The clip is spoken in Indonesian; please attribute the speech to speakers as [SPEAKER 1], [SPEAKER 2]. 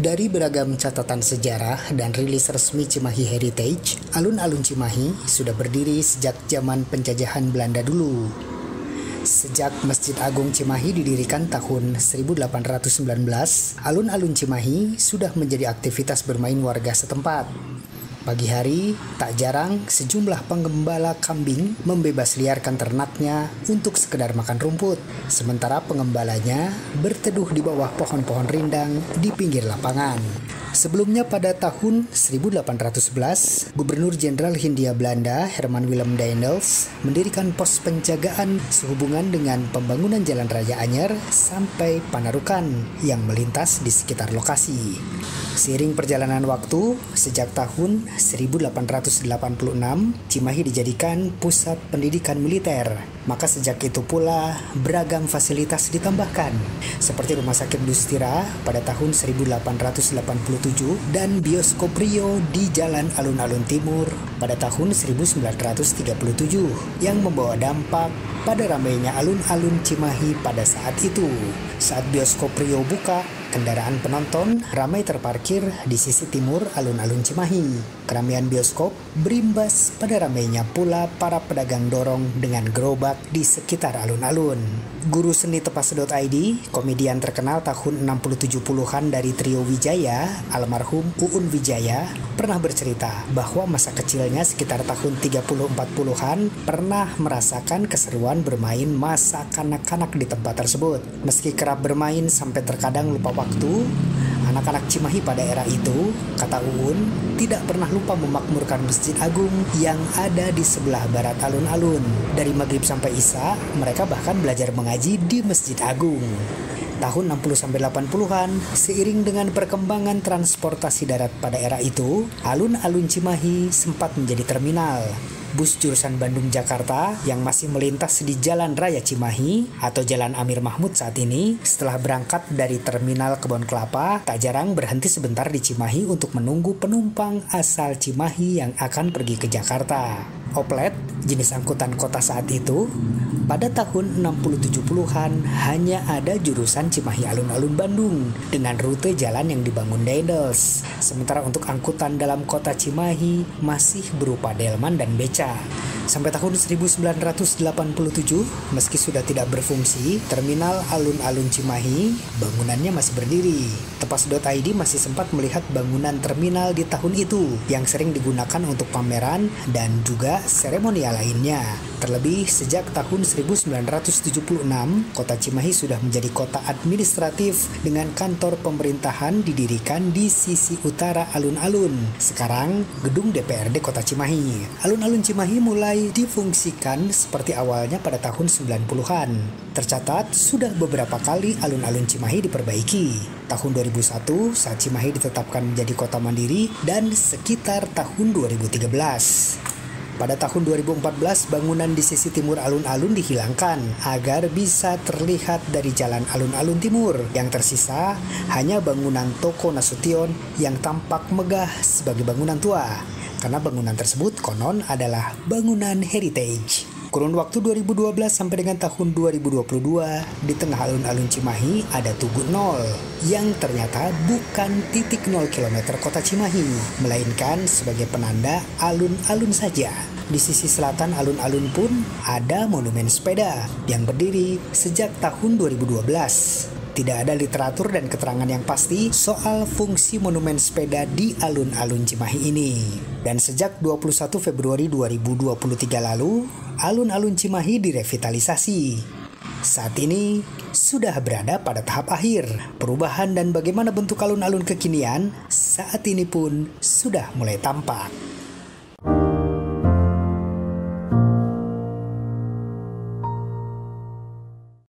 [SPEAKER 1] Dari beragam catatan sejarah dan rilis resmi Cimahi Heritage, alun-alun Cimahi sudah berdiri sejak zaman penjajahan Belanda dulu. Sejak Masjid Agung Cimahi didirikan tahun 1819, alun-alun Cimahi sudah menjadi aktivitas bermain warga setempat. Pagi hari, tak jarang sejumlah penggembala kambing membebas liarkan ternaknya untuk sekedar makan rumput, sementara pengembalanya berteduh di bawah pohon-pohon rindang di pinggir lapangan. Sebelumnya pada tahun 1811, Gubernur Jenderal Hindia Belanda Herman Willem Daendels mendirikan pos penjagaan sehubungan dengan pembangunan Jalan Raya Anyer sampai Panarukan yang melintas di sekitar lokasi. Seiring perjalanan waktu, sejak tahun 1886, Cimahi dijadikan pusat pendidikan militer. Maka sejak itu pula beragam fasilitas ditambahkan, seperti Rumah Sakit Dustira pada tahun 1887 dan Bioskop Rio di Jalan Alun-Alun Timur pada tahun 1937 yang membawa dampak pada ramainya alun-alun Cimahi pada saat itu. Saat Bioskop Rio buka, kendaraan penonton ramai terparkir di sisi timur alun-alun Cimahi. Keramaian bioskop berimbas pada ramainya pula para pedagang dorong dengan gerobak di sekitar alun-alun. Guru seni tepas.id, komedian terkenal tahun 60-70-an dari trio Wijaya, almarhum Uun Wijaya, pernah bercerita bahwa masa kecilnya sekitar tahun 30-40-an pernah merasakan keseruan bermain masa kanak-kanak di tempat tersebut. Meski kerap bermain sampai terkadang lupa waktu, anak-anak Cimahi pada era itu, kata Uun, tidak pernah lupa memakmurkan Masjid Agung yang ada di sebelah barat alun-alun. Dari maghrib sampai isya, mereka bahkan belajar mengaji di Masjid Agung. Tahun 60-80-an, seiring dengan perkembangan transportasi darat pada era itu, alun-alun Cimahi sempat menjadi terminal. Bus jurusan Bandung-Jakarta yang masih melintas di Jalan Raya Cimahi atau Jalan Amir Mahmud saat ini, setelah berangkat dari Terminal Kebon Kelapa, tak jarang berhenti sebentar di Cimahi untuk menunggu penumpang asal Cimahi yang akan pergi ke Jakarta. Oplet, jenis angkutan kota saat itu, pada tahun 60-70-an hanya ada jurusan Cimahi Alun-Alun Bandung dengan rute jalan yang dibangun Daendels. Sementara untuk angkutan dalam kota Cimahi masih berupa delman dan beca. Sampai tahun 1987, meski sudah tidak berfungsi, terminal alun-alun Cimahi, bangunannya masih berdiri. Tepas.id masih sempat melihat bangunan terminal di tahun itu yang sering digunakan untuk pameran dan juga seremonial lainnya. Terlebih sejak tahun 1976, kota Cimahi sudah menjadi kota administratif dengan kantor pemerintahan didirikan di sisi utara alun-alun. Sekarang, gedung DPRD Kota Cimahi. Alun-alun Cimahi mulai difungsikan seperti awalnya pada tahun 90-an. Tercatat sudah beberapa kali alun-alun Cimahi diperbaiki. Tahun 2001 saat Cimahi ditetapkan menjadi kota mandiri dan sekitar tahun 2013. Pada tahun 2014, bangunan di sisi timur alun-alun dihilangkan agar bisa terlihat dari jalan alun-alun timur. Yang tersisa hanya bangunan Toko Nasution yang tampak megah sebagai bangunan tua, karena bangunan tersebut konon adalah bangunan heritage. Kurun waktu 2012 sampai dengan tahun 2022, di tengah alun-alun Cimahi ada Tugu Nol, yang ternyata bukan titik 0 km kota Cimahi, melainkan sebagai penanda alun-alun saja. Di sisi selatan alun-alun pun ada monumen sepeda yang berdiri sejak tahun 2012. Tidak ada literatur dan keterangan yang pasti soal fungsi monumen sepeda di alun-alun Cimahi ini. Dan sejak 21 Februari 2023 lalu, alun-alun Cimahi direvitalisasi. Saat ini sudah berada pada tahap akhir. Perubahan dan bagaimana bentuk alun-alun kekinian saat ini pun sudah mulai tampak.